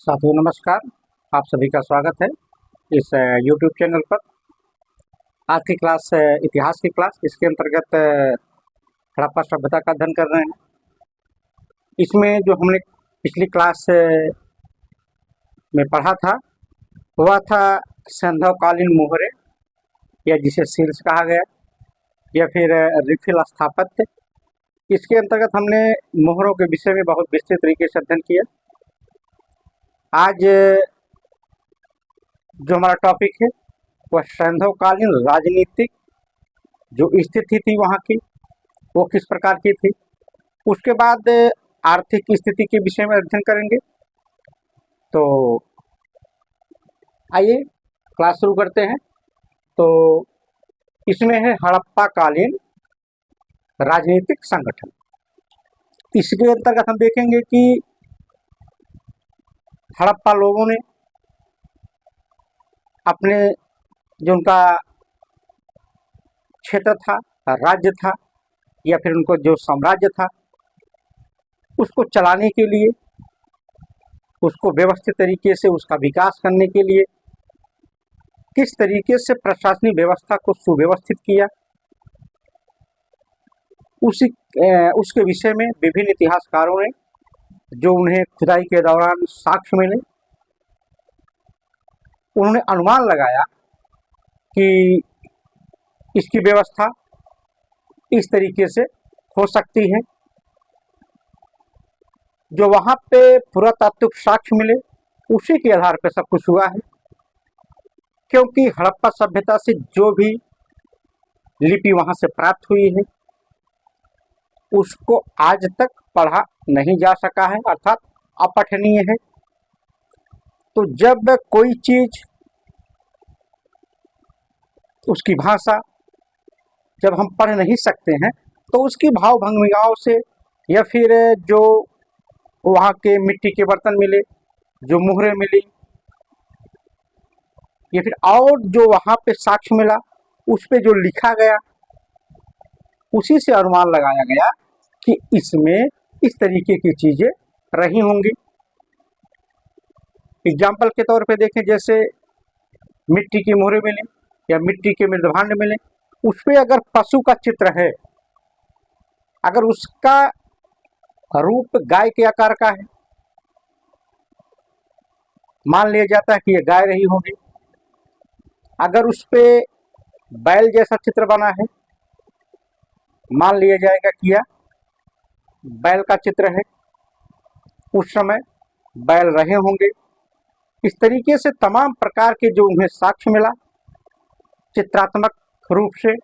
साथियों नमस्कार। आप सभी का स्वागत है इस YouTube चैनल पर। आज की क्लास इतिहास की क्लास, इसके अंतर्गत हड़प्पा सभ्यता का अध्ययन कर रहे हैं। इसमें जो हमने पिछली क्लास में पढ़ा था वह था सैंधवकालीन मोहरे, या जिसे सील्स कहा गया, या फिर रिफिल स्थापत्य। इसके अंतर्गत हमने मोहरों के विषय में बहुत विस्तृत तरीके से अध्ययन किया। आज जो हमारा टॉपिक है वह सैंधवकालीन राजनीतिक जो स्थिति थी वहाँ की, वो किस प्रकार की थी। उसके बाद आर्थिक स्थिति के विषय में अध्ययन करेंगे। तो आइए क्लास शुरू करते हैं। तो इसमें है हड़प्पा कालीन राजनीतिक संगठन। इसके अंतर्गत हम देखेंगे कि हड़प्पा लोगों ने अपने जो उनका क्षेत्र था, राज्य था, या फिर उनको जो साम्राज्य था, उसको चलाने के लिए, उसको व्यवस्थित तरीके से उसका विकास करने के लिए किस तरीके से प्रशासनिक व्यवस्था को सुव्यवस्थित किया, उसके विषय में विभिन्न इतिहासकारों ने जो उन्हें खुदाई के दौरान साक्ष्य मिले, उन्होंने अनुमान लगाया कि इसकी व्यवस्था इस तरीके से हो सकती है। जो वहाँ पे पुरातात्विक साक्ष्य मिले उसी के आधार पर सब कुछ हुआ है, क्योंकि हड़प्पा सभ्यता से जो भी लिपि वहाँ से प्राप्त हुई है उसको आज तक पढ़ा नहीं जा सका है, अर्थात अपठनीय है। तो जब कोई चीज, उसकी भाषा जब हम पढ़ नहीं सकते हैं तो उसकी भाव भंगिमाओं से, या फिर जो वहाँ के मिट्टी के बर्तन मिले, जो मुहरें मिली, या फिर और जो वहाँ पे साक्ष्य मिला उस पे जो लिखा गया, उसी से अनुमान लगाया गया कि इसमें इस तरीके की चीजें रही होंगी। एग्जाम्पल के तौर पे देखें, जैसे मिट्टी की मोहरें मिले या मिट्टी के मृदभांड मिले, उस पे अगर पशु का चित्र है, अगर उसका रूप गाय के आकार का है, मान लिया जाता है कि यह गाय रही होगी। अगर उस पे बैल जैसा चित्र बना है, मान लिया जाएगा कि यह बैल का चित्र है, उस समय बैल रहे होंगे। इस तरीके से तमाम प्रकार के जो उन्हें साक्ष्य मिला चित्रात्मक रूप से,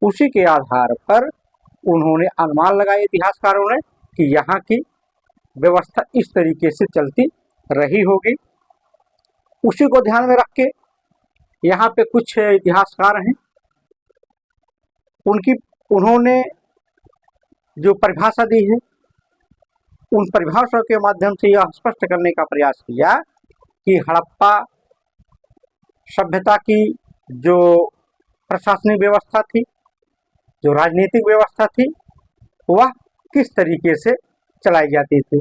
उसी के आधार पर उन्होंने अनुमान लगाया इतिहासकारों ने कि यहाँ की व्यवस्था इस तरीके से चलती रही होगी। उसी को ध्यान में रख के यहाँ पे कुछ इतिहासकार हैं, उन्होंने जो परिभाषा दी है, उन परिभाषा के माध्यम से यह स्पष्ट करने का प्रयास किया कि हड़प्पा सभ्यता की जो प्रशासनिक व्यवस्था थी, जो राजनीतिक व्यवस्था थी, वह किस तरीके से चलाई जाती थी।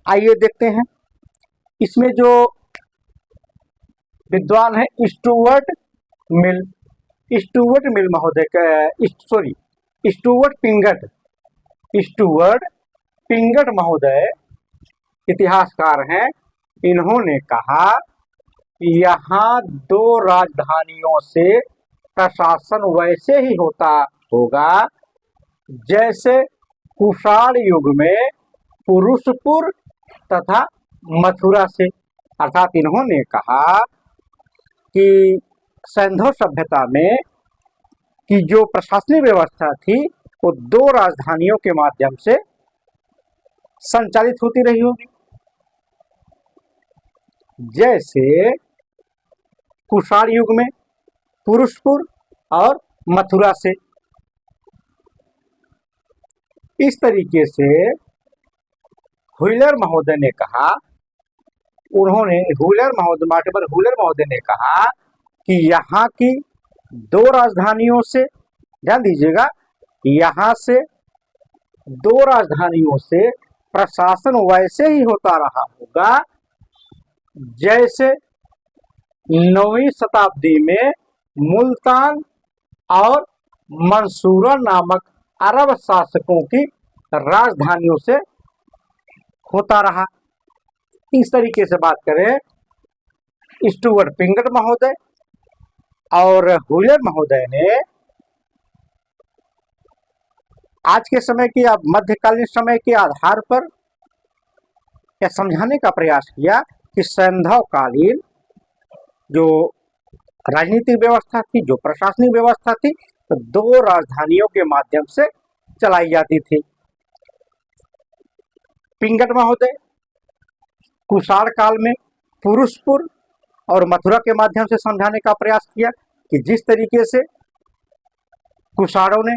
आइए देखते हैं। इसमें जो विद्वान है स्टुअर्ट मिल महोदय, स्टुअर्ट पिंगट महोदय इतिहासकार हैं। इन्होंने कहा कि यहाँ दो राजधानियों से प्रशासन वैसे ही होता होगा जैसे कुषाण युग में पुरुषपुर तथा मथुरा से। अर्थात इन्होंने कहा कि सैंधव सभ्यता में की जो प्रशासनिक व्यवस्था थी वो दो राजधानियों के माध्यम से संचालित होती रही होगी, जैसे कुषाण युग में पुरुषपुर और मथुरा से। इस तरीके से हुइलर महोदय ने कहा, मार्टिमर हुइलर महोदय ने कहा कि यहाँ की दो राजधानियों से, ध्यान दीजिएगा, यहाँ से दो राजधानियों से प्रशासन वैसे ही होता रहा होगा जैसे 9वीं शताब्दी में मुल्तान और मंसूरा नामक अरब शासकों की राजधानियों से होता रहा। इस तरीके से बात करें, स्टुअर्ट पिंगट महोदय और हुलर महोदय ने आज के समय की या मध्यकालीन समय के आधार पर यह समझाने का प्रयास किया कि सैंधवकालीन जो राजनीतिक व्यवस्था थी, जो प्रशासनिक व्यवस्था थी, तो दो राजधानियों के माध्यम से चलाई जाती थी। पिंगट महोदय कुषाण काल में पुरुषपुर और मथुरा के माध्यम से समझाने का प्रयास किया कि जिस तरीके से कुषाणों ने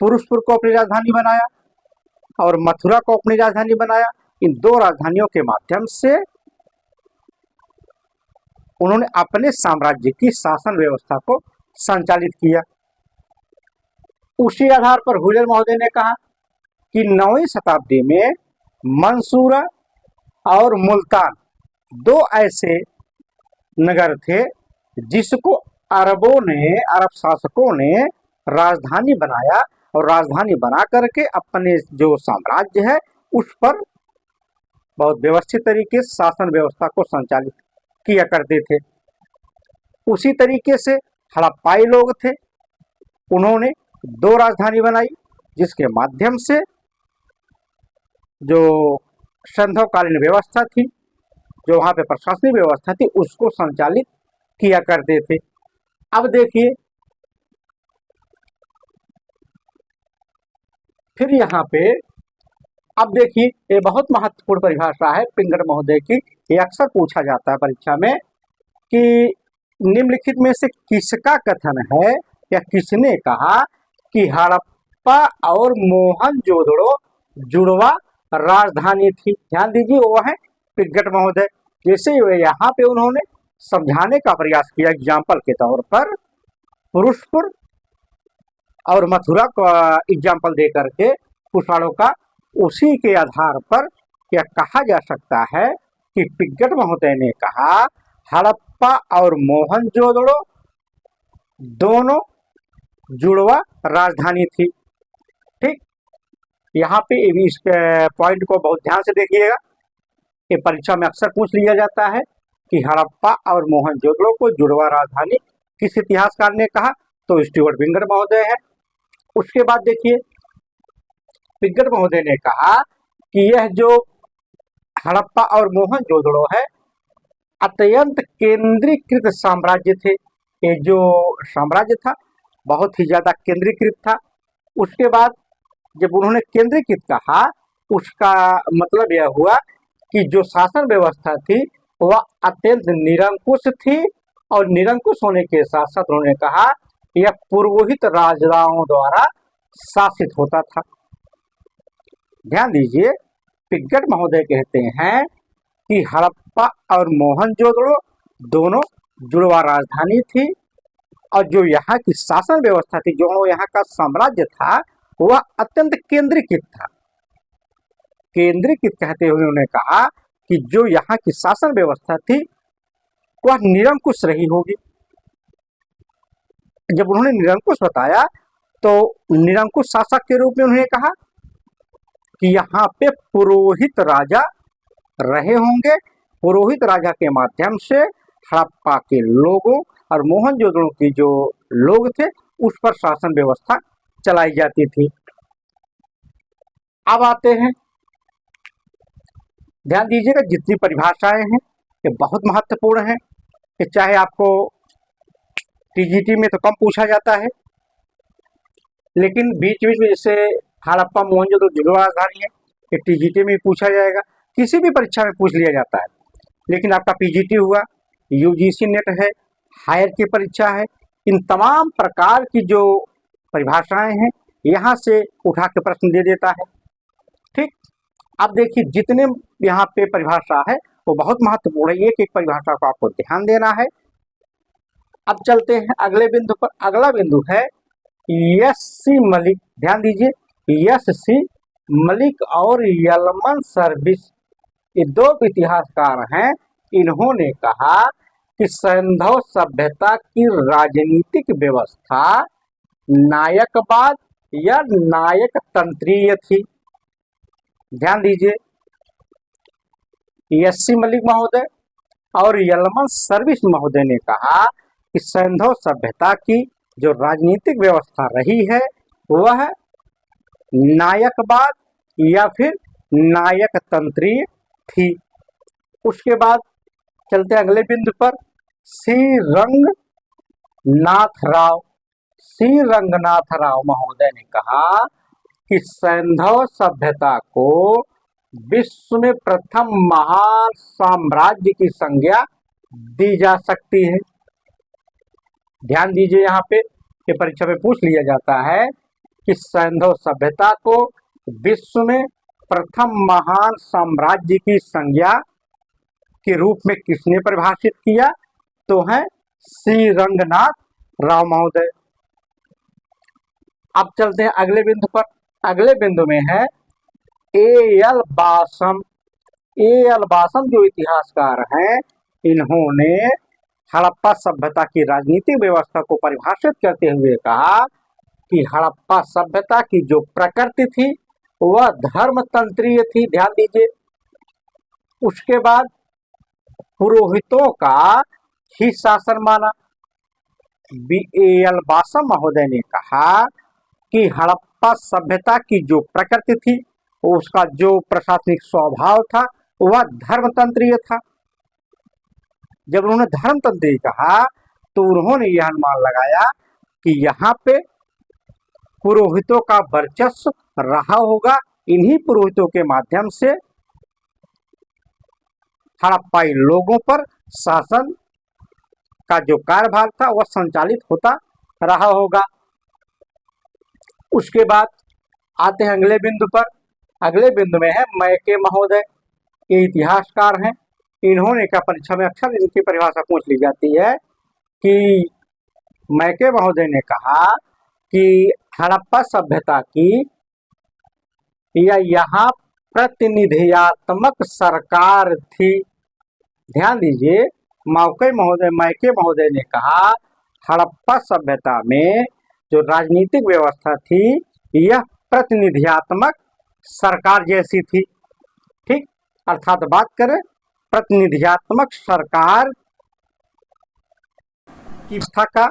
पुरुषपुर को अपनी राजधानी बनाया और मथुरा को अपनी राजधानी बनाया, इन दो राजधानियों के माध्यम से उन्होंने अपने साम्राज्य की शासन व्यवस्था को संचालित किया। उसी आधार पर हुलर महोदय ने कहा कि 9वीं शताब्दी में मंसूरा और मुल्तान दो ऐसे नगर थे जिसको अरब शासकों ने राजधानी बनाया और राजधानी बना करके अपने जो साम्राज्य है उस पर बहुत व्यवस्थित तरीके से शासन व्यवस्था को संचालित किया करते थे। उसी तरीके से हड़प्पाई लोग थे, उन्होंने दो राजधानी बनाई जिसके माध्यम से जो सैंधवकालीन व्यवस्था थी, जो वहां पे प्रशासनिक व्यवस्था थी, उसको संचालित किया करते थे। अब देखिए, फिर यहाँ पे अब देखिए, ये बहुत महत्वपूर्ण परिभाषा है पिंगट महोदय की। ये अक्सर पूछा जाता है परीक्षा में कि निम्नलिखित में से किसका कथन है या किसने कहा कि हड़प्पा और मोहनजोदड़ो जुड़वा राजधानी थी। ध्यान दीजिए, वो है पिंगट महोदय। जैसे यहाँ पे उन्होंने समझाने का प्रयास किया एग्जाम्पल के तौर पर पुरुषपुर और मथुरा का एग्जाम्पल दे करके कुषाणों का, उसी के आधार पर यह कहा जा सकता है कि पिंगट महोदय ने कहा हड़प्पा और मोहनजोदड़ो दोनों जुड़वा राजधानी थी। ठीक, यहाँ पे इस पॉइंट को बहुत ध्यान से देखिएगा। ये परीक्षा में अक्सर पूछ लिया जाता है कि हड़प्पा और मोहनजोदड़ो को जुड़वा राजधानी किस इतिहासकार ने कहा, तो स्टुअर्ट पिंगट महोदय है। उसके बाद देखिए, पिंगट महोदय ने कहा कि यह जो हड़प्पा और मोहनजोदड़ो है अत्यंत केंद्रीकृत साम्राज्य थे। ये जो साम्राज्य था बहुत ही ज्यादा केंद्रीकृत था। उसके बाद जब उन्होंने केंद्रीकृत कहा, उसका मतलब यह हुआ कि जो शासन व्यवस्था थी वह अत्यंत निरंकुश थी, और निरंकुश होने के साथ साथ उन्होंने कहा यह पुरोहित राजाओं द्वारा शासित होता था। ध्यान दीजिए, पिंगट महोदय कहते हैं कि हड़प्पा और मोहनजोदड़ो दोनों जुड़वा राजधानी थी, और जो यहाँ की शासन व्यवस्था थी, जो यहाँ का साम्राज्य था, वह अत्यंत केंद्रीकृत था। केंद्रीकृत कहते हुए उन्होंने कहा कि जो यहाँ की शासन व्यवस्था थी वह निरंकुश रही होगी। जब उन्होंने निरंकुश बताया तो निरंकुश शासक के रूप में उन्होंने कहा कि यहाँ पे पुरोहित राजा रहे होंगे, पुरोहित राजा के माध्यम से हड़प्पा के लोगों और मोहनजोदड़ो के जो लोग थे उस पर शासन व्यवस्था चलाई जाती थी। अब आते हैं, ध्यान दीजिएगा, जितनी परिभाषाएं हैं ये बहुत महत्वपूर्ण है कि चाहे आपको टीजीटी में तो कम पूछा जाता है, लेकिन बीच बीच में जैसे हड़प्पा मोहनजोदड़ो जुड़वा राजधानी है, ये टीजीटी में पूछा जाएगा, किसी भी परीक्षा में पूछ लिया जाता है। लेकिन आपका पीजीटी हुआ, यूजीसी नेट है, हायर की परीक्षा है, इन तमाम प्रकार की जो परिभाषाएं हैं यहाँ से उठा के प्रश्न दे देता है। ठीक, अब देखिए, जितने यहाँ पे परिभाषा है वो बहुत महत्वपूर्ण है, एक एक परिभाषा को आपको ध्यान देना है। अब चलते हैं अगले बिंदु पर। अगला बिंदु है यस सी मलिक। ध्यान दीजिए, यस सी मलिक और यलमन सर्विस, ये दो इतिहासकार हैं इन्होंने कहा कि सैंधव सभ्यता की राजनीतिक व्यवस्था नायकवाद या नायक तंत्रीय थी। ध्यान दीजिए, एस.सी. मलिक महोदय और यलमन सर्विस महोदय ने कहा कि सैंधव सभ्यता की जो राजनीतिक व्यवस्था रही है वह नायकवाद या फिर नायक तंत्रीय थी। उसके बाद चलते अगले बिंदु पर। श्री रंगनाथ राव महोदय ने कहा कि सैंधव सभ्यता को विश्व में प्रथम महान साम्राज्य की संज्ञा दी जा सकती है। ध्यान दीजिए, यहाँ पे कि परीक्षा में पूछ लिया जाता है कि सैंधव सभ्यता को विश्व में प्रथम महान साम्राज्य की संज्ञा के रूप में किसने परिभाषित किया, तो है श्री रंगनाथ राव महोदय। अब चलते हैं अगले बिंदु पर। अगले बिंदु में है ए.एल. बासम। ए.एल. बासम जो इतिहासकार हैं, इन्होंने हड़प्पा सभ्यता की राजनीतिक व्यवस्था को परिभाषित करते हुए कहा कि हड़प्पा सभ्यता की जो प्रकृति थी वह धर्मतंत्रीय थी। ध्यान दीजिए। उसके बाद पुरोहितों का ही शासन माना। ए.एल. बासम महोदय ने कहा कि हड़प्पा सभ्यता की जो प्रकृति थी उसका जो प्रशासनिक स्वभाव था वह धर्मतंत्रीय था। जब उन्होंने धर्मतंत्रीय कहा तो उन्होंने यह अनुमान लगाया कि यहाँ पे पुरोहितों का वर्चस्व रहा होगा। इन्हीं पुरोहितों के माध्यम से हड़प्पाई लोगों पर शासन का जो कार्यभार था वह संचालित होता रहा होगा। उसके बाद आते हैं अगले बिंदु पर। अगले बिंदु में है मैके महोदय। ये इतिहासकार हैं। इन्होंने क्या परीक्षा में अक्सर इनकी परिभाषा पूछ ली जाती है कि मैके महोदय ने कहा कि हड़प्पा सभ्यता की या यहाँ प्रतिनिधियात्मक सरकार थी। ध्यान दीजिए, मैके महोदय ने कहा हड़प्पा सभ्यता में जो राजनीतिक व्यवस्था थी यह प्रतिनिधियात्मक सरकार जैसी थी। ठीक, अर्थात बात करें प्रतिनिधियात्मक सरकार की व्यवस्था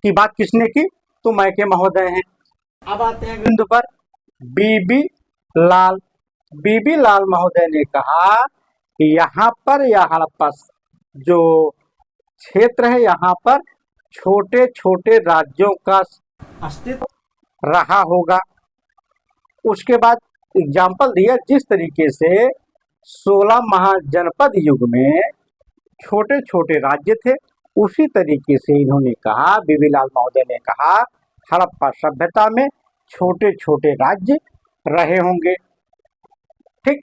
की बात किसने की, तो मैके महोदय हैं। अब आते हैं बिंदु पर बीबी लाल। बीबी लाल महोदय ने कहा कि यहाँ पर यह हड़प्पा जो क्षेत्र है यहाँ पर छोटे छोटे राज्यों का अस्तित्व रहा होगा। उसके बाद एग्जाम्पल दिया जिस तरीके से 16 महाजनपद युग में छोटे छोटे राज्य थे, उसी तरीके से इन्होंने कहा, बीबी लाल महोदय ने कहा हड़प्पा सभ्यता में छोटे छोटे राज्य रहे होंगे। ठीक,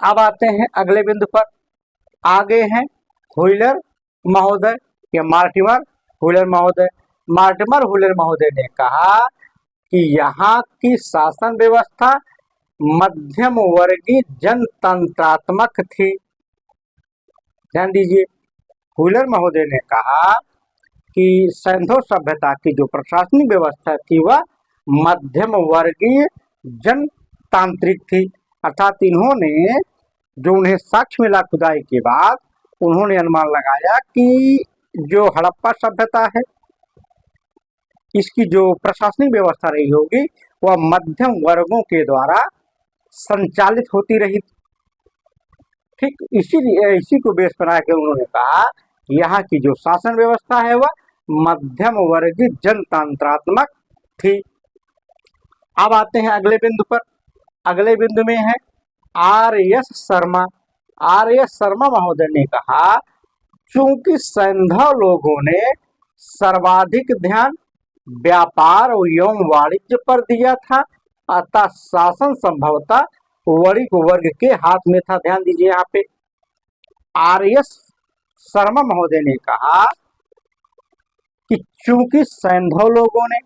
अब आते हैं अगले बिंदु पर। आगे हैं हुइलर महोदय या मार्टिमर हुइलर महोदय। मार्टिमर हुइलर महोदय ने कहा कि यहाँ की शासन व्यवस्था मध्यम वर्गीय जनतंत्रात्मक थी। ध्यान दीजिए, हुइलर महोदय ने कहा कि सैंधव सभ्यता की जो प्रशासनिक व्यवस्था थी वह मध्यम वर्गीय जनतांत्रिक थी। अर्थात इन्होंने जो उन्हें साक्ष्य मिला खुदाई के बाद, उन्होंने अनुमान लगाया कि जो हड़प्पा सभ्यता है इसकी जो प्रशासनिक व्यवस्था रही होगी वह मध्यम वर्गों के द्वारा संचालित होती रही। ठीक, इसी को बेस बना के उन्होंने कहा यहाँ की जो शासन व्यवस्था है वह मध्यम वर्गीय जनतंत्रात्मक थी। अब आते हैं अगले बिंदु पर। अगले बिंदु में है आर.एस. शर्मा। आर.एस. शर्मा महोदय ने कहा चूंकि सैंधव लोगों ने सर्वाधिक ध्यान व्यापार एवं वाणिज्य पर दिया था, अतः शासन संभवतः वणिक वर्ग के हाथ में था। ध्यान दीजिए, यहाँ पे आर.एस. शर्मा महोदय ने कहा कि चूंकि सैंधव लोगों ने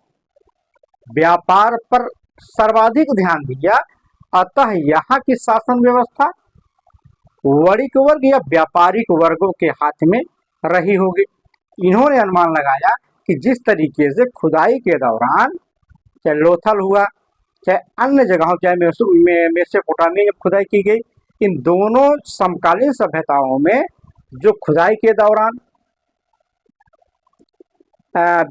व्यापार पर सर्वाधिक ध्यान दिया, अतः यहाँ की शासन व्यवस्था वाणिज्य वर्ग या व्यापारिक वर्गों के हाथ में रही होगी। इन्होंने अनुमान लगाया कि जिस तरीके से खुदाई के दौरान, चाहे लोथल हुआ चाहे अन्य जगहों, चाहे मेसोपोटामिया में खुदाई की गई, इन दोनों समकालीन सभ्यताओं में जो खुदाई के दौरान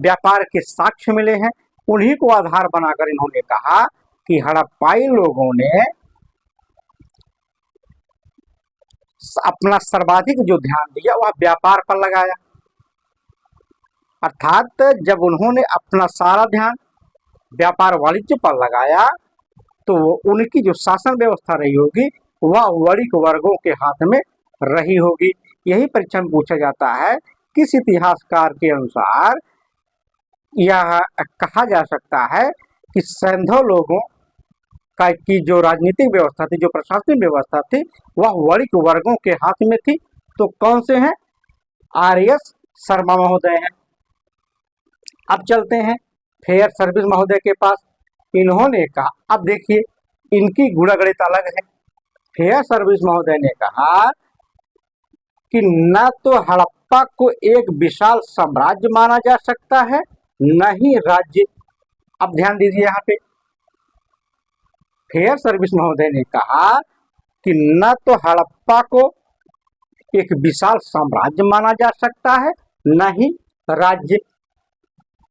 व्यापार के साक्ष्य मिले हैं, उन्हीं को आधार बनाकर इन्होंने कहा कि हड़प्पाई लोगों ने अपना सर्वाधिक जो ध्यान दिया वह व्यापार पर लगाया। अर्थात जब उन्होंने अपना सारा ध्यान व्यापार वाणिज्य पर लगाया तो उनकी जो शासन व्यवस्था रही होगी वह वाणिज्य वर्गों के हाथ में रही होगी। यही परीक्षा में पूछा जाता है, किस इतिहासकार के अनुसार यह कहा जा सकता है कि सैंधव लोगों का की जो राजनीतिक व्यवस्था थी, जो प्रशासनिक व्यवस्था थी, वह वाणिज्य वर्गों के हाथ में थी। तो कौन से हैं? आर.एस. शर्मा महोदय हैं। अब चलते हैं फेयर सर्विस महोदय के पास। इन्होंने कहा, अब देखिए इनकी गुणागणित अलग है। फेयर सर्विस महोदय ने कहा कि न तो हड़प्पा को एक विशाल साम्राज्य माना जा सकता है, न ही राज्य। अब ध्यान दीजिए, यहाँ पे फेयर सर्विस महोदय ने कहा कि न तो हड़प्पा को एक विशाल साम्राज्य माना जा सकता है, न ही राज्य।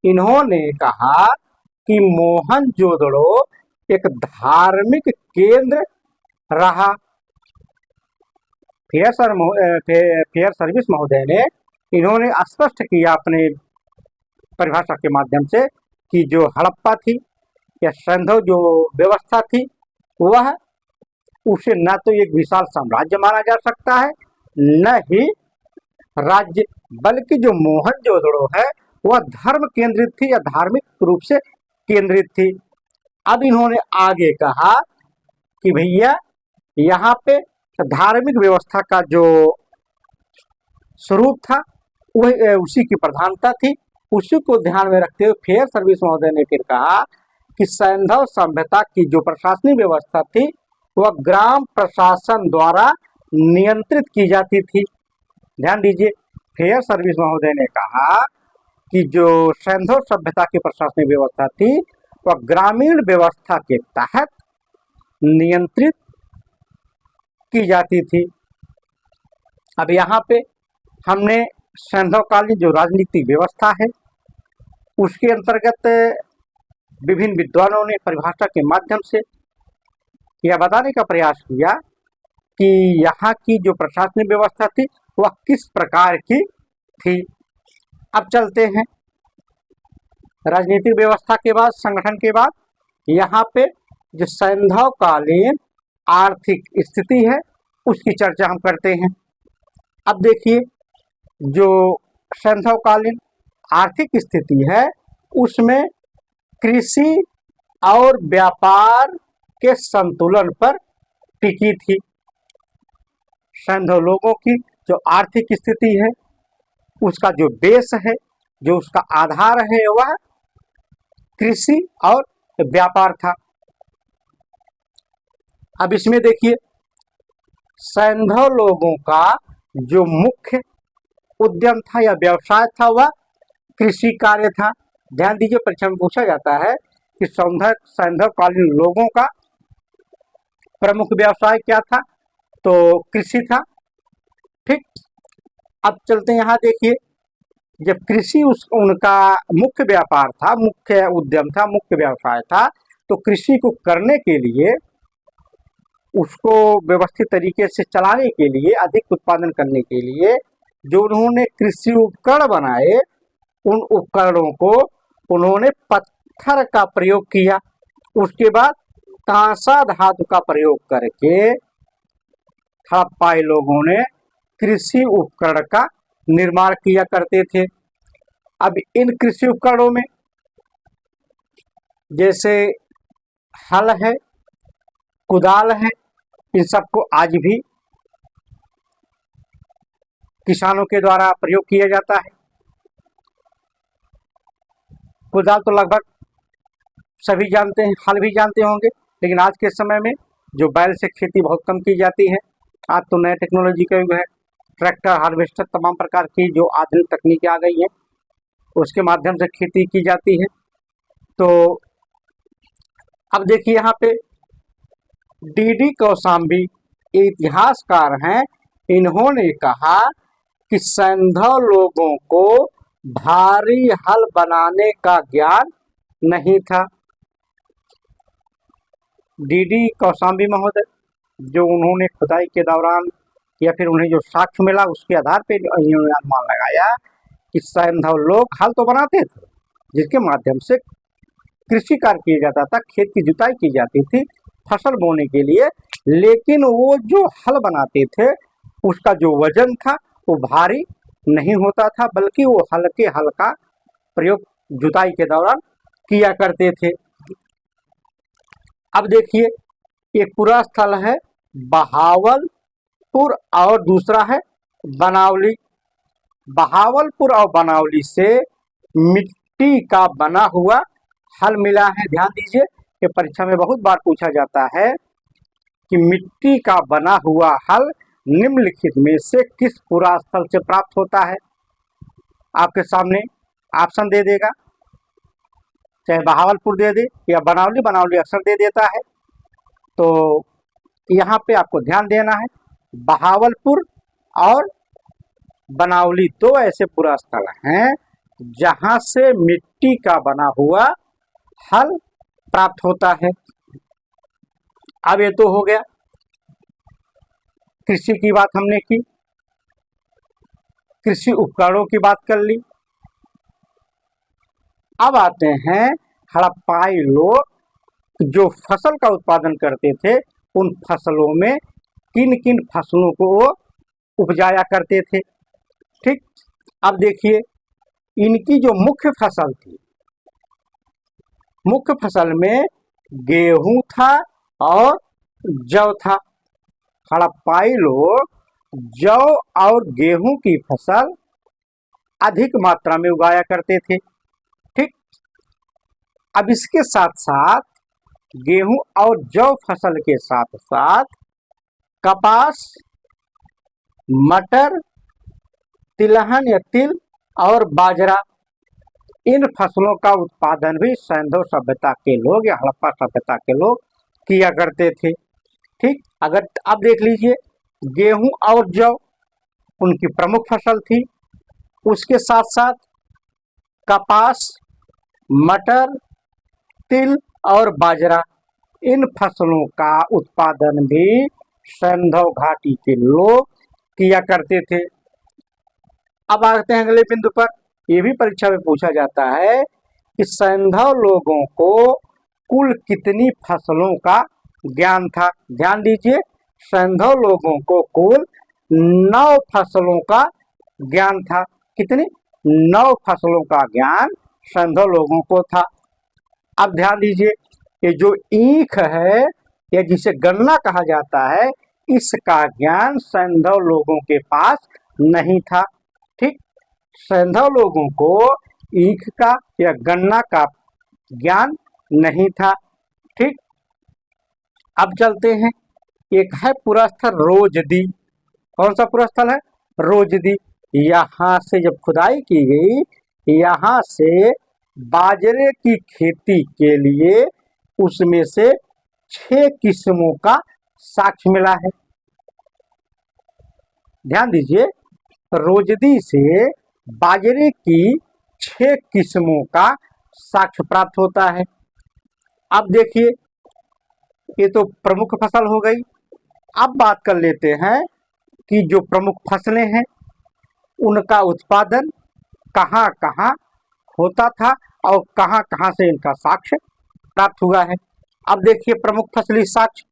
इन्होंने कहा कि मोहनजोदड़ो एक धार्मिक केंद्र रहा। फेयर सर्विस महोदय ने इन्होंने स्पष्ट किया अपने परिभाषा के माध्यम से कि जो हड़प्पा थी या सैंधव जो व्यवस्था थी वह, उसे न तो एक विशाल साम्राज्य माना जा सकता है, न ही राज्य, बल्कि जो मोहनजोदड़ो है वह धर्म केंद्रित थी या धार्मिक रूप से केंद्रित थी। अब इन्होंने आगे कहा कि भैया यहाँ पे धार्मिक व्यवस्था का जो स्वरूप था वह उसी की प्रधानता थी। उसी को ध्यान में रखते हुए फेयर सर्विस महोदय ने फिर कहा कि सैंधव सभ्यता की जो प्रशासनिक व्यवस्था थी वह ग्राम प्रशासन द्वारा नियंत्रित की जाती थी। ध्यान दीजिए, फेयर सर्विस महोदय ने कहा कि जो सैंधव सभ्यता की प्रशासनिक व्यवस्था थी वह ग्रामीण व्यवस्था के तहत नियंत्रित की जाती थी। अब यहाँ पे हमने सैंधवकालीन जो राजनीतिक व्यवस्था है उसके अंतर्गत विभिन्न विद्वानों ने परिभाषा के माध्यम से यह बताने का प्रयास किया कि यहाँ की जो प्रशासनिक व्यवस्था थी वह किस प्रकार की थी। अब चलते हैं राजनीतिक व्यवस्था के बाद, संगठन के बाद, यहाँ पे जो सैंधवकालीन आर्थिक स्थिति है उसकी चर्चा हम करते हैं। अब देखिए, जो सैंधवकालीन आर्थिक स्थिति है उसमें कृषि और व्यापार के संतुलन पर टिकी थी। सैंधव लोगों की जो आर्थिक स्थिति है उसका जो बेस है, जो उसका आधार है, वह कृषि और व्यापार था। अब इसमें देखिए, सैंधव लोगों का जो मुख्य उद्यम था या व्यवसाय था वह कृषि कार्य था। ध्यान दीजिए, परीक्षा में पूछा जाता है कि सैंधवकालीन लोगों का प्रमुख व्यवसाय क्या था, तो कृषि था। ठीक, अब चलते हैं, यहाँ देखिए, जब कृषि उनका मुख्य व्यापार था, मुख्य उद्यम था, मुख्य व्यवसाय था, तो कृषि को करने के लिए, उसको व्यवस्थित तरीके से चलाने के लिए, अधिक उत्पादन करने के लिए जो उन्होंने कृषि उपकरण बनाए, उन उपकरणों को उन्होंने पत्थर का प्रयोग किया। उसके बाद कांसा धातु का प्रयोग करके हड़प्पाई लोगों ने कृषि उपकरण का निर्माण किया करते थे। अब इन कृषि उपकरणों में जैसे हल है, कुदाल है, इन सबको आज भी किसानों के द्वारा प्रयोग किया जाता है। कुदाल तो लगभग सभी जानते हैं, हल भी जानते होंगे, लेकिन आज के समय में जो बैल से खेती बहुत कम की जाती है, आज तो नए टेक्नोलॉजी का युग है, ट्रैक्टर, हार्वेस्टर, तमाम प्रकार की जो आधुनिक तकनीकें आ गई हैं उसके माध्यम से खेती की जाती है। तो अब देखिए यहाँ पे डीडी कौशाम्बी इतिहासकार हैं, इन्होंने कहा कि सैंधव लोगों को भारी हल बनाने का ज्ञान नहीं था। डीडी कौशाम्बी महोदय, जो उन्होंने खुदाई के दौरान या फिर उन्हें जो साक्ष्य मिला उसके आधार पर इन्होंने अनुमान लगाया कि सैंधव लोग हल तो बनाते थे जिसके माध्यम से कृषि कार्य किया जाता था, खेत की जुताई की जाती थी फसल बोने के लिए, लेकिन वो जो हल बनाते थे उसका जो वजन था वो भारी नहीं होता था, बल्कि वो हल्के हल का प्रयोग जुताई के दौरान किया करते थे। अब देखिए एक पूरा स्थल है बहावलपुर और दूसरा है बनावली। बहावलपुर और बनावली से मिट्टी का बना हुआ हल मिला है। ध्यान दीजिए कि परीक्षा में बहुत बार पूछा जाता है कि मिट्टी का बना हुआ हल निम्नलिखित में से किस पुरा स्थल से प्राप्त होता है। आपके सामने ऑप्शन दे देगा, चाहे बहावलपुर दे दे या बनावली, बनावली अक्सर दे देता है। तो यहाँ पे आपको ध्यान देना है, बहावलपुर और बनावली दो ऐसे पुरा स्थल हैं जहां से मिट्टी का बना हुआ हल प्राप्त होता है। अब ये तो हो गया कृषि की बात हमने की, कृषि उपकरणों की बात कर ली। अब आते हैं हड़प्पाई लोग जो फसल का उत्पादन करते थे, उन फसलों में किन किन फसलों को वो उपजाया करते थे। ठीक, अब देखिए इनकी जो मुख्य फसल थी, मुख्य फसल में गेहूं था और जौ था। हड़प्पाई लोग जौ और गेहूं की फसल अधिक मात्रा में उगाया करते थे। ठीक, अब इसके साथ साथ गेहूं और जौ फसल के साथ साथ कपास, मटर, तिलहन या तिल और बाजरा, इन फसलों का उत्पादन भी सैंधव सभ्यता के लोग या हड़प्पा सभ्यता के लोग किया करते थे। ठीक, अगर आप देख लीजिए गेहूं और जौ उनकी प्रमुख फसल थी, उसके साथ साथ कपास, मटर, तिल और बाजरा, इन फसलों का उत्पादन भी सैंधव घाटी के लोग किया करते थे। अब आते हैं अगले बिंदु पर, यह भी परीक्षा में पूछा जाता है कि सैंधव लोगों को कुल कितनी फसलों का ज्ञान था। ध्यान दीजिए, सैंधव लोगों को कुल 9 फसलों का ज्ञान था। कितनी? 9 फसलों का ज्ञान सैंधव लोगों को था। अब ध्यान दीजिए, ये जो ईख है या जिसे गन्ना कहा जाता है, इसका ज्ञान सैंधव लोगों के पास नहीं था। ठीक, सैंधव लोगों को ईख का या गन्ना का ज्ञान नहीं था। ठीक, अब चलते हैं, एक है पूरा स्थल रोजदी। कौन सा पूरा स्थल है? रोजदी। यहाँ से जब खुदाई की गई, यहाँ से बाजरे की खेती के लिए उसमें से 6 किस्मों का साक्ष्य मिला है। ध्यान दीजिए, रोजदी से बाजरे की 6 किस्मों का साक्ष्य प्राप्त होता है। अब देखिए, ये तो प्रमुख फसल हो गई। अब बात कर लेते हैं कि जो प्रमुख फसलें हैं उनका उत्पादन कहाँ कहाँ होता था और कहाँ कहाँ से इनका साक्ष्य प्राप्त हुआ है। अब देखिए प्रमुख फसली साक्ष्य,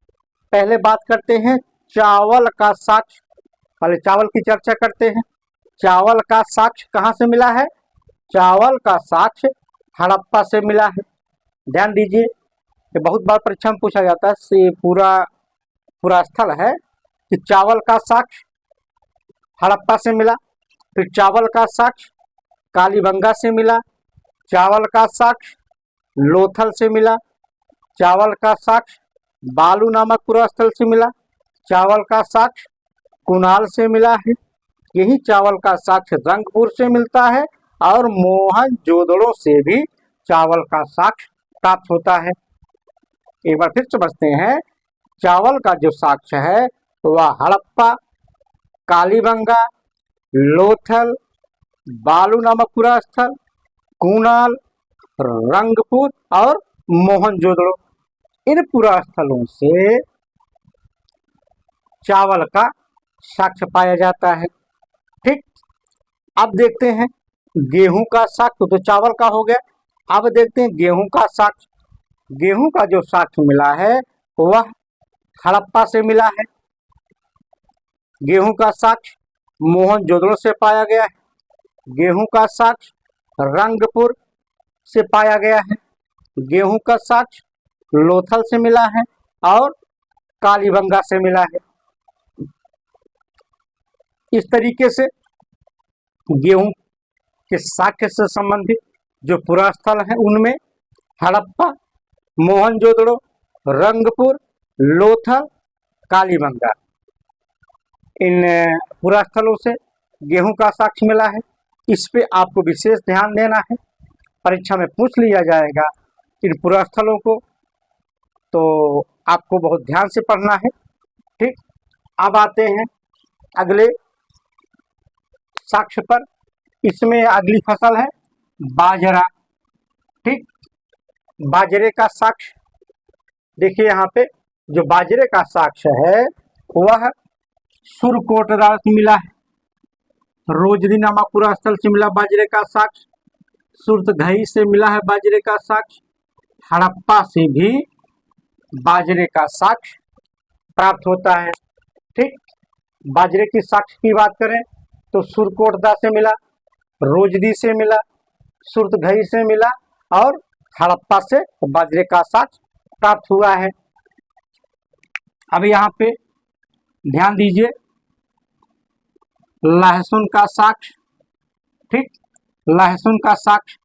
पहले बात करते हैं चावल का साक्ष्य। पहले चावल की चर्चा करते हैं। चावल का साक्ष्य कहाँ से मिला है? चावल का साक्ष्य हड़प्पा से मिला है। ध्यान दीजिए, ये बहुत बार परीक्षा में पूछा जाता है, से पूरा स्थल है कि चावल का साक्ष्य हड़प्पा से मिला, फिर चावल का साक्ष्य कालीबंगा से मिला, चावल का साक्ष्य लोथल से मिला, चावल का साक्ष्य बालू नामक पूरा स्थल से मिला, चावल का साक्ष्य कुणाल से मिला है। यही चावल का साक्ष्य रंगपुर से मिलता है और मोहनजोदड़ो से भी चावल का साक्ष्य प्राप्त होता है। एक बार फिर समझते हैं, चावल का जो साक्ष्य है वह हड़प्पा, कालीबंगा, लोथल, बालू नामक पुरा स्थल, कुणाल, रंगपुर और मोहनजोदड़ो, इन पुरा स्थलों से चावल का साक्ष्य पाया जाता है। ठीक, अब देखते हैं गेहूं का साक्ष्य, तो चावल का हो गया। अब देखते हैं गेहूं का साक्ष्य। गेहूं का जो साक्ष्य मिला है वह हड़प्पा से मिला है। गेहूं का साक्ष्य मोहनजोदड़ो से पाया गया है। गेहूं का साक्ष्य रंगपुर से पाया गया है। गेहूं का साक्ष्य लोथल से मिला है और कालीबंगा से मिला है। इस तरीके से गेहूं के साक्ष्य से संबंधित जो पुरा स्थल है उनमें हड़प्पा, मोहनजोदड़ो, रंगपुर, लोथल, कालीबंगा, इन पुरा स्थलों से गेहूं का साक्ष्य मिला है। इस पे आपको विशेष ध्यान देना है, परीक्षा में पूछ लिया जाएगा इन पुरा स्थलों को, तो आपको बहुत ध्यान से पढ़ना है। ठीक, अब आते हैं अगले साक्ष्य पर। इसमें अगली फसल है बाजरा। ठीक, बाजरे का साक्ष्य देखिए, यहाँ पे जो बाजरे का साक्ष्य है वह सुरकोटरा से मिला है। रोजदी नामक पुरा स्थल से मिला बाजरे का साक्ष्य। सुरतघई से मिला है बाजरे का साक्ष्य। हड़प्पा से भी बाजरे का साक्ष्य प्राप्त होता है। ठीक, बाजरे की साक्ष्य की बात करें तो सुरकोटदा से मिला, रोजदी से मिला, सुरतघई से मिला और हड़प्पा से बाजरे का साक्ष्य प्राप्त हुआ है। अब यहाँ पे ध्यान दीजिए, लहसुन का साक्ष्य। ठीक, लहसुन का साक्ष्य,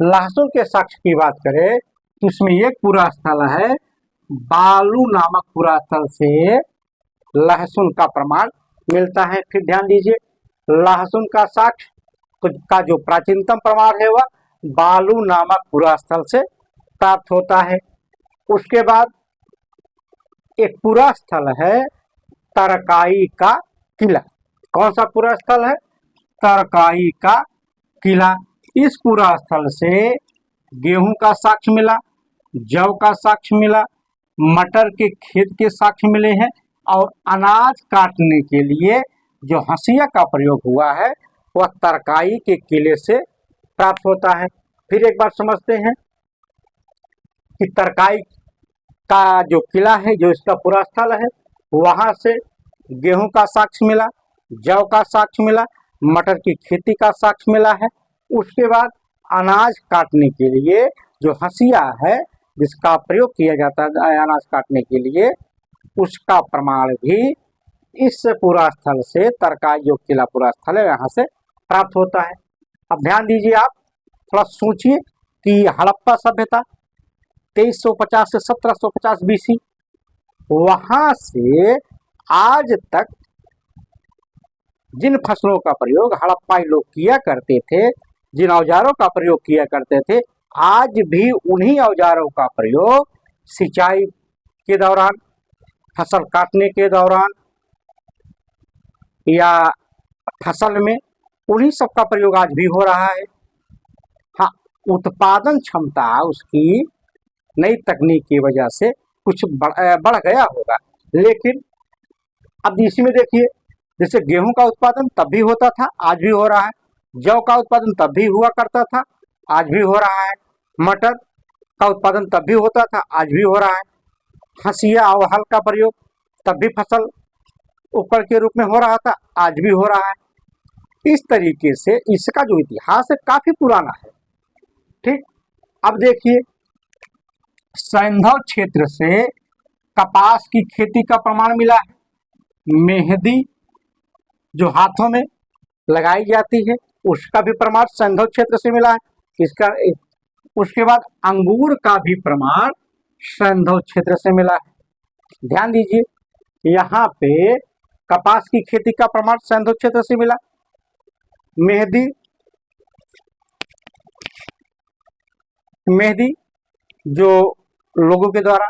लहसुन के साक्ष्य की बात करें तो उसमें एक पुरा स्थल है बालू नामक पुरा स्थल से लहसुन का प्रमाण मिलता है। फिर ध्यान दीजिए, लहसुन का साक्ष्य का जो प्राचीनतम प्रमाण है वह बालू नामक पुरा स्थल से प्राप्त होता है। उसके बाद एक पुरा स्थल है तरकाई का किला। कौन सा पुरा स्थल है? तरकाई का किला। इस पुरा स्थल से गेहूं का साक्ष्य मिला, जौ का साक्ष्य मिला, मटर के खेत के साक्ष्य मिले हैं और अनाज काटने के लिए जो हंसिया का प्रयोग हुआ है वह तरकाई के किले से प्राप्त होता है। फिर एक बार समझते हैं कि तरकाई का जो किला है, जो इसका पुरा स्थल है, वहां से गेहूं का साक्ष्य मिला, जौ का साक्ष्य मिला, मटर की खेती का साक्ष्य मिला है। उसके बाद अनाज काटने के लिए जो हंसिया है जिसका प्रयोग किया जाता है अनाज काटने के लिए, उसका प्रमाण भी इस पुरा स्थल से, तरकाई जो किला पुरा स्थल है यहाँ से प्राप्त होता है। अब ध्यान दीजिए, आप थोड़ा सोचिए कि हड़प्पा सभ्यता 2350 से 1750 बीसी, वहां से आज तक जिन फसलों का प्रयोग हड़प्पाई लोग किया करते थे, जिन औजारों का प्रयोग किया करते थे, आज भी उन्हीं औजारों का प्रयोग सिंचाई के दौरान, फसल काटने के दौरान या फसल में, उन्हीं सब का प्रयोग आज भी हो रहा है। हाँ, उत्पादन क्षमता उसकी नई तकनीक की वजह से कुछ बढ़ गया होगा, लेकिन अब इसी में देखिए, जैसे गेहूं का उत्पादन तब भी होता था, आज भी हो रहा है। जौ का उत्पादन तब भी हुआ करता था, आज भी हो रहा है। मटर का उत्पादन तब भी होता था, आज भी हो रहा है। हंसिया और हल का प्रयोग तब भी फसल उपकरण के रूप में हो रहा था, आज भी हो रहा है। इस तरीके से इसका जो इतिहास है काफी पुराना है। ठीक, अब देखिए, सैंधव क्षेत्र से कपास की खेती का प्रमाण मिला है। मेहंदी जो हाथों में लगाई जाती है उसका भी प्रमाण सैंधव क्षेत्र से मिला है। इसका उसके बाद अंगूर का भी प्रमाण सैंधव क्षेत्र से मिला है। ध्यान दीजिए, यहाँ पे कपास की खेती का प्रमाण सैंधव क्षेत्र से मिला। मेहंदी मेहंदी जो लोगों के द्वारा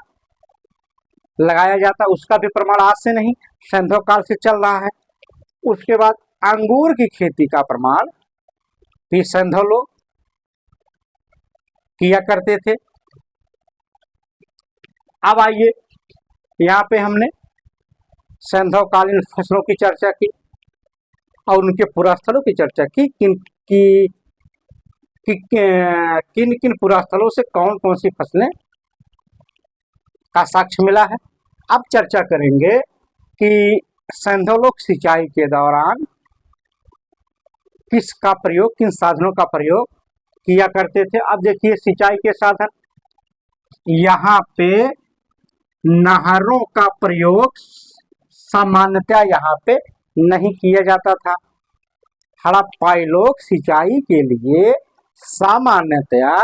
लगाया जाता उसका भी प्रमाण आज से नहीं, सैंधव काल से चल रहा है। उसके बाद अंगूर की खेती का प्रमाण भी सैंधव लोग किया करते थे। अब आइए, यहाँ पे हमने सैंधव कालीन फसलों की चर्चा की और उनके पुरास्थलों की चर्चा की। किन किन पुरास्थलों से कौन कौन सी फसलें का साक्ष्य मिला है। अब चर्चा करेंगे कि सैंधव लोग सिंचाई के दौरान किसका प्रयोग, किन साधनों का प्रयोग किया करते थे। अब देखिए, सिंचाई के साधन, यहाँ पे नहरों का प्रयोग सामान्यतः यहाँ पे नहीं किया जाता था। हड़प्पाई लोग सिंचाई के लिए सामान्यतया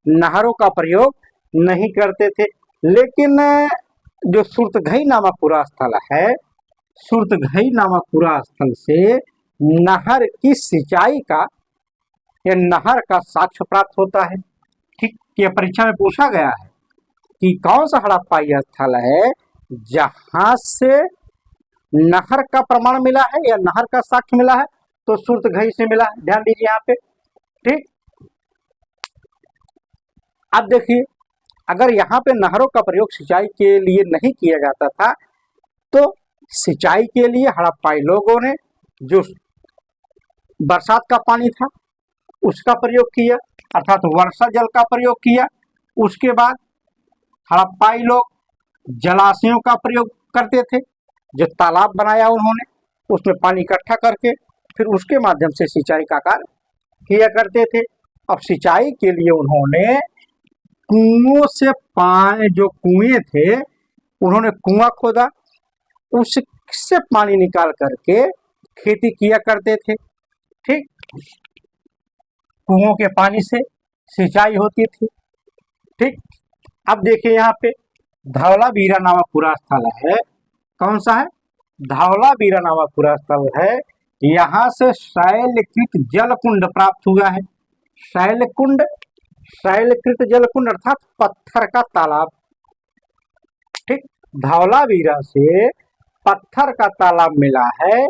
नहरों का प्रयोग नहीं करते थे। लेकिन जो सुरतघई नामक पूरा स्थल है, सुरतघई नामक पूरा स्थल से नहर की सिंचाई का या नहर का साक्ष्य प्राप्त होता है। ठीक, ये परीक्षा में पूछा गया है कि कौन सा हड़प्पाई स्थल है जहां से नहर का प्रमाण मिला है या नहर का साक्ष्य मिला है, तो सुरतघई से मिला है। ध्यान दीजिए यहाँ पे। ठीक, अब देखिए, अगर यहाँ पे नहरों का प्रयोग सिंचाई के लिए नहीं किया जाता था तो सिंचाई के लिए हड़प्पाई लोगों ने जो बरसात का पानी था उसका प्रयोग किया, अर्थात वर्षा जल का प्रयोग किया। उसके बाद हड़प्पाई लोग जलाशयों का प्रयोग करते थे, जो तालाब बनाया उन्होंने, उसमें पानी इकट्ठा करके फिर उसके माध्यम से सिंचाई का कार्य किया करते थे। अब सिंचाई के लिए उन्होंने कुओं से पानी, जो कुएं थे उन्होंने कुआं खोदा, उससे पानी निकाल करके खेती किया करते थे। ठीक, कुओं के पानी से सिंचाई होती थी। ठीक, अब देखिए यहाँ पे धवलावीरा नामक पूरा स्थल है। कौन सा है? धवलावीरा नामक पूरा स्थल है। यहाँ से शैलकृत जलकुंड प्राप्त हुआ है। शैलकृत जलकुंड अर्थात पत्थर का तालाब। ठीक, धवलावीरा से पत्थर का तालाब मिला है,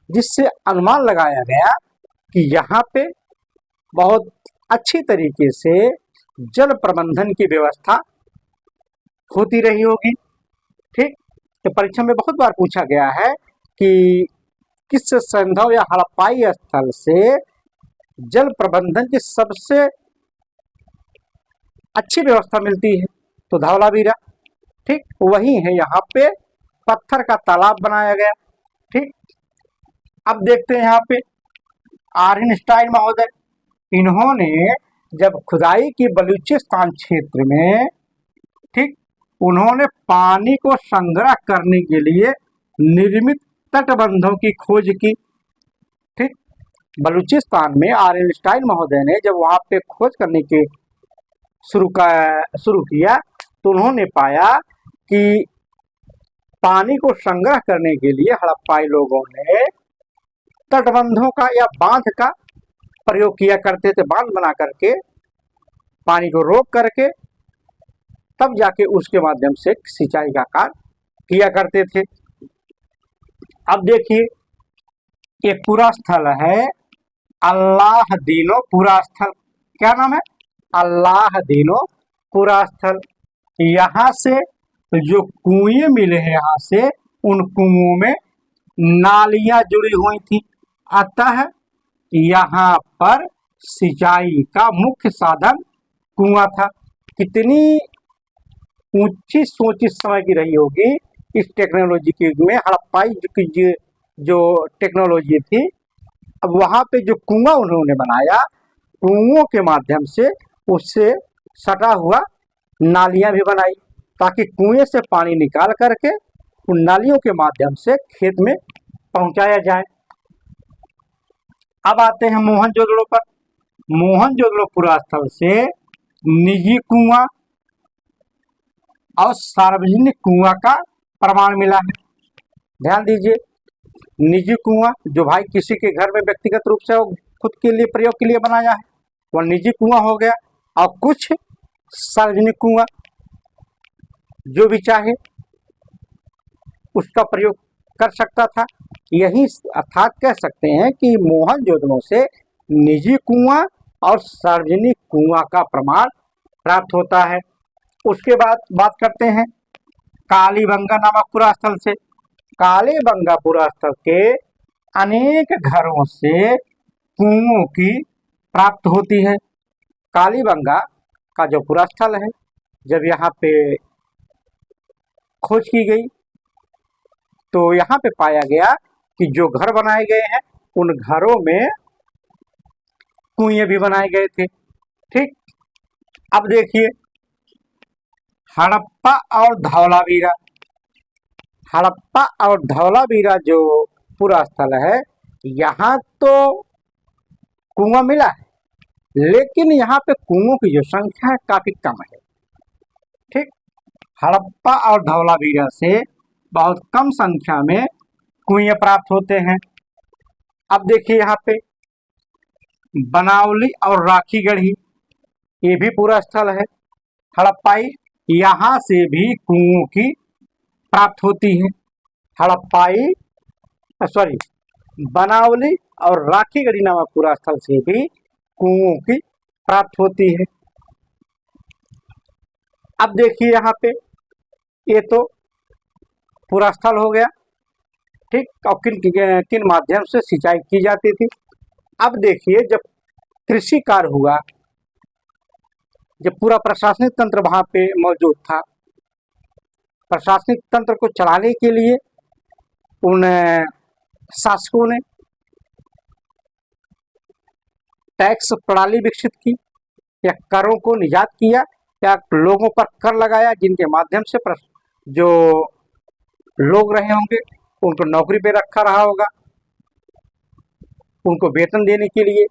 जिससे अनुमान लगाया गया कि यहाँ पे बहुत अच्छी तरीके से जल प्रबंधन की व्यवस्था होती रही होगी। ठीक, तो परीक्षा में बहुत बार पूछा गया है कि किस सैंधव या हड़प्पाई स्थल से जल प्रबंधन की सबसे अच्छी व्यवस्था मिलती है, तो धवलावीरा। ठीक, वही है, यहाँ पे पत्थर का तालाब बनाया गया। ठीक, अब देखते हैं यहाँ पे आर्नस्टाइन महोदय, इन्होंने जब खुदाई की बलूचिस्तान क्षेत्र में, ठीक, उन्होंने पानी को संग्रह करने के लिए निर्मित तटबंधों की खोज की। ठीक, बलूचिस्तान में आर्नस्टाइन महोदय ने जब वहां पे खोज करने के शुरू किया तो उन्होंने पाया कि पानी को संग्रह करने के लिए हड़प्पाई लोगों ने तटबंधों का या बांध का प्रयोग किया करते थे। बांध बना करके पानी को रोक करके तब जाके उसके माध्यम से सिंचाई का कार्य किया करते थे। अब देखिए, एक पूरा स्थल है अल्लाहदीनो पूरा स्थल। क्या नाम है? अल्लाहदीनो पूरा स्थल। यहाँ से जो कुएं मिले हैं, यहाँ से उन कुओं में नालियां जुड़ी हुई थी, अतः यहाँ पर सिंचाई का मुख्य साधन कुआं था। कितनी ऊंची सोच इस समय की रही होगी इस टेक्नोलॉजी के युग में। हड़प्पाई की जो टेक्नोलॉजी थी, अब वहाँ पे जो कुआं उन्होंने बनाया, कुओं के माध्यम से उससे सटा हुआ नालियां भी बनाई, ताकि कुएं से पानी निकाल करके उन नालियों के माध्यम से खेत में पहुंचाया जाए। अब आते हैं मोहनजोदड़ो पर। मोहनजोदड़ो पूरा स्थल से निजी कुआं और सार्वजनिक कुआं का प्रमाण मिला है। ध्यान दीजिए, निजी कुआं जो भाई किसी के घर में व्यक्तिगत रूप से खुद के लिए प्रयोग के लिए बनाया है वह निजी कुआं हो गया, और कुछ सार्वजनिक कुआं जो भी चाहे उसका प्रयोग कर सकता था। यही अर्थात कह सकते हैं कि मोहनजोदड़ो से निजी कुआं और सार्वजनिक कुआं का प्रमाण प्राप्त होता है। उसके बाद बात करते हैं कालीबंगा नामक पुरास्थल से। कालीबंगा पुरास्थल के अनेक घरों से कुओं की प्राप्त होती है। कालीबंगा का जो पुरास्थल है, जब यहाँ पे खोज की गई तो यहाँ पे पाया गया कि जो घर बनाए गए हैं उन घरों में कुएं भी बनाए गए थे। ठीक, अब देखिए हड़प्पा और धौलावीरा। हड़प्पा और धौलावीरा जो पूरा स्थल है, यहाँ तो कुआं मिला है, लेकिन यहाँ पे कुओं की जो संख्या है काफी कम है। ठीक, हड़प्पा और धौलावीरा से बहुत कम संख्या में कुएं प्राप्त होते हैं। अब देखिए यहाँ पे बनावली और राखी गढ़ी, ये भी पूरा स्थल है हड़प्पाई, यहाँ से भी कुओं की प्राप्त होती है। हड़प्पाई सॉरी बनावली और राखी गढ़ी नामक पूरा स्थल से भी कुओं की प्राप्त होती है। अब देखिए यहाँ पे ये तो पूरा स्थल हो गया। ठीक, और किन माध्यम से सिंचाई की जाती थी। अब देखिए जब कृषि कार्य हुआ, जब पूरा प्रशासनिक तंत्र वहां पे मौजूद था, प्रशासनिक तंत्र को चलाने के लिए उन शासकों ने टैक्स प्रणाली विकसित की, या करों को निजात किया, या लोगों पर कर लगाया, जिनके माध्यम से जो लोग रहे होंगे उनको नौकरी पे रखा रहा होगा, उनको वेतन देने के लिए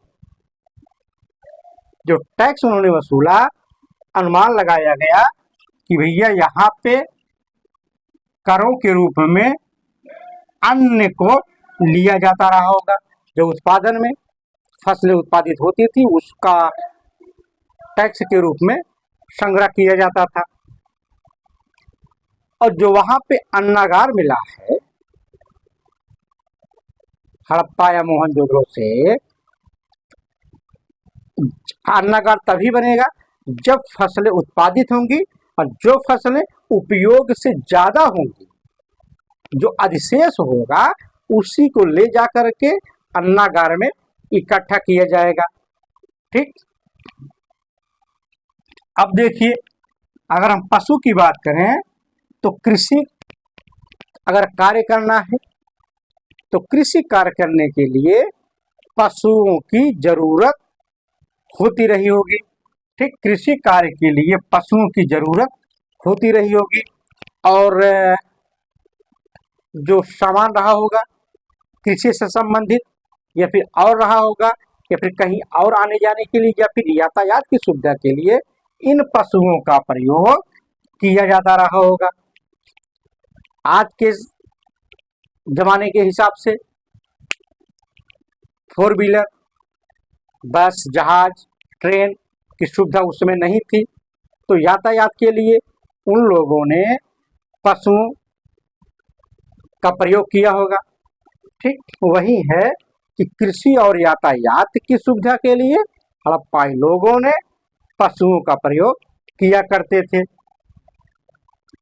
जो टैक्स उन्होंने वसूला, अनुमान लगाया गया कि भैया यहाँ पे करों के रूप में अन्न को लिया जाता रहा होगा। जो उत्पादन में फसलें उत्पादित होती थी उसका टैक्स के रूप में संग्रह किया जाता था। और जो वहां पे अन्नागार मिला है हड़प्पा या मोहनजोदड़ो से, अन्नागार तभी बनेगा जब फसलें उत्पादित होंगी और जो फसलें उपयोग से ज्यादा होंगी, जो अधिशेष होगा उसी को ले जा करके अन्नागार में इकट्ठा किया जाएगा। ठीक, अब देखिए अगर हम पशु की बात करें तो कृषि अगर कार्य करना है तो कृषि कार्य करने के लिए पशुओं की जरूरत होती रही होगी। ठीक, कृषि कार्य के लिए पशुओं की जरूरत होती रही होगी, और जो सामान रहा होगा कृषि से संबंधित, या फिर और रहा होगा, या फिर कहीं और आने जाने के लिए, या फिर यातायात की सुविधा के लिए इन पशुओं का प्रयोग किया जाता रहा होगा। आज के जमाने के हिसाब से 4 व्हीलर, बस, जहाज, ट्रेन की सुविधा उस समय नहीं थी, तो यातायात के लिए उन लोगों ने पशुओं का प्रयोग किया होगा। ठीक, वही है कि कृषि और यातायात की सुविधा के लिए हड़प्पाई लोगों ने पशुओं का प्रयोग किया करते थे।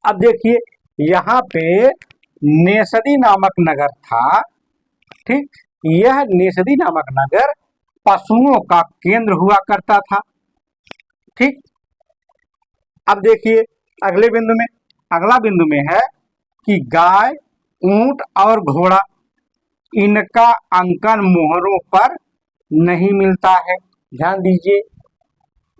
अब देखिए यहाँ पे नेसदी नामक नगर था। ठीक, यह नेसदी नामक नगर पशुओं का केंद्र हुआ करता था। ठीक, अब देखिए अगला बिंदु में है कि गाय, ऊंट और घोड़ा, इनका अंकन मोहरों पर नहीं मिलता है। ध्यान दीजिए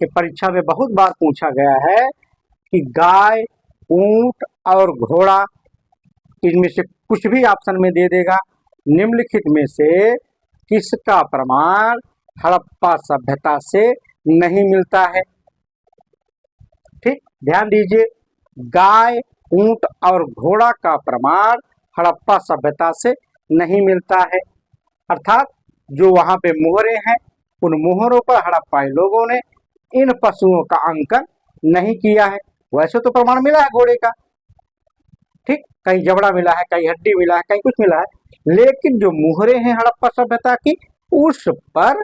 कि परीक्षा में बहुत बार पूछा गया है कि गाय, ऊंट और घोड़ा, इनमें से कुछ भी ऑप्शन में दे देगा, निम्नलिखित में से किसका प्रमाण हड़प्पा सभ्यता से नहीं मिलता है। ठीक, ध्यान दीजिए गाय, ऊंट और घोड़ा का प्रमाण हड़प्पा सभ्यता से नहीं मिलता है। अर्थात जो वहां पे मोहरे हैं, उन मोहरों पर हड़प्पाई लोगों ने इन पशुओं का अंकन नहीं किया है। वैसे तो प्रमाण मिला है घोड़े का, ठीक, कहीं जबड़ा मिला है, कहीं हड्डी मिला है, कहीं कुछ मिला है, लेकिन जो मोहरे हैं हड़प्पा सभ्यता की, उस पर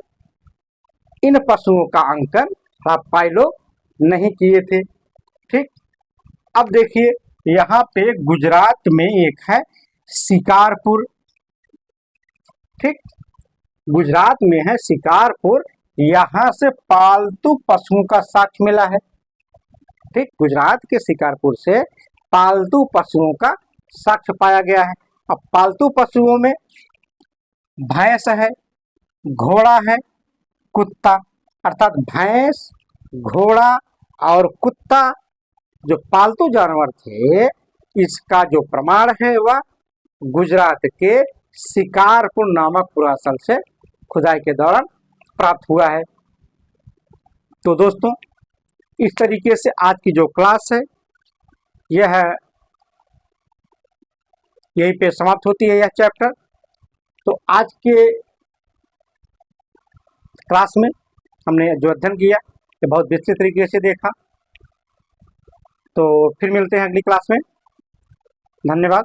इन पशुओं का अंकन हड़प्पाई लोग नहीं किए थे। ठीक, अब देखिए यहाँ पे गुजरात में एक है शिकारपुर। ठीक, गुजरात में है शिकारपुर, यहाँ से पालतू पशुओं का साक्ष्य मिला है। ठीक, गुजरात के शिकारपुर से पालतू पशुओं का साक्ष्य पाया गया है। अब पालतू पशुओं में भैंस है, घोड़ा है, कुत्ता, अर्थात भैंस, घोड़ा और कुत्ता जो पालतू जानवर थे, इसका जो प्रमाण है वह गुजरात के शिकारपुर नामक पुरास्थल से खुदाई के दौरान प्राप्त हुआ है। तो दोस्तों, इस तरीके से आज की जो क्लास है यह यहीं पे समाप्त होती है, यह चैप्टर। तो आज के क्लास में हमने जो अध्ययन किया ये बहुत विस्तृत तरीके से देखा। तो फिर मिलते हैं अगली क्लास में। धन्यवाद।